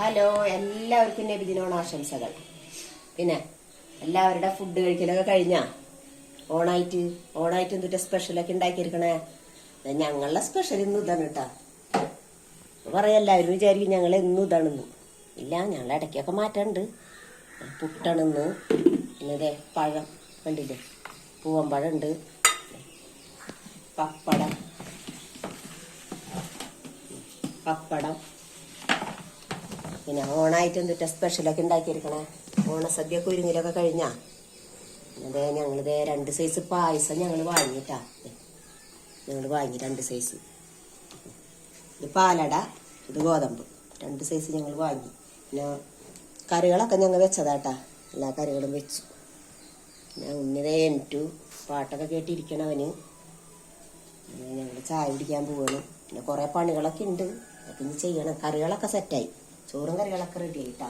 Hello, എല്ലാവർക്കും നബിദിനോണ ആശംസകൾ. പിന്നെ എല്ലാവരുടെ ഫുഡ് കഴിക്കലൊക്കെ കഴിഞ്ഞാ? ഓണായിട്ട് എന്തിട്ട് സ്പെഷ്യലൊക്കെ ഉണ്ടാക്കിയിരിക്കണേ? ഞങ്ങളുടെ സ്പെഷ്യൽ ഇന്നും ഇതാണ് കേട്ടാ. എല്ലാവരും വിചാരിക്കും ഞങ്ങൾ എന്നും ഇതാണെന്ന്. ഇല്ല, ഞങ്ങൾ ഇടയ്ക്കൊക്കെ മാറ്റാറുണ്ട്. പുട്ടാണെന്ന്. പിന്നെ പഴം കണ്ടില്ലേ, പൂവമ്പഴം ഉണ്ട്, പപ്പടം പിന്നെ ഓണായിട്ട് എന്തിട്ടാ സ്പെഷ്യലൊക്കെ ഉണ്ടാക്കിയിരിക്കണേ? ഓണസദ്യ കുരുങ്ങിലൊക്കെ കഴിഞ്ഞാ? അതെ, ഞങ്ങളിത് 2 സൈസ് പായസം ഞങ്ങൾ വാങ്ങിട്ടാ. ഞങ്ങൾ വാങ്ങി 2 സൈസ്. ഇത് പാലട, ഇത് ഗോതമ്പ്. 2 സൈസ് ഞങ്ങൾ വാങ്ങി. പിന്നെ കറികളൊക്കെ ഞങ്ങൾ വെച്ചതാട്ടാ. എല്ലാ കറികളും വെച്ചു. പിന്നെ ഉണ്ണിതേ എണീറ്റു, പാട്ടൊക്കെ കേട്ടിരിക്കണവന്. ഞങ്ങൾ ചായ പിടിക്കാൻ പോവാണ്. പിന്നെ കുറെ പണികളൊക്കെ ഉണ്ട്, അതൊക്കെ ഇനി ചെയ്യണം. കറികളൊക്കെ സെറ്റായി, ചോറും കറികളൊക്കെ റെഡി ആയിട്ടാ.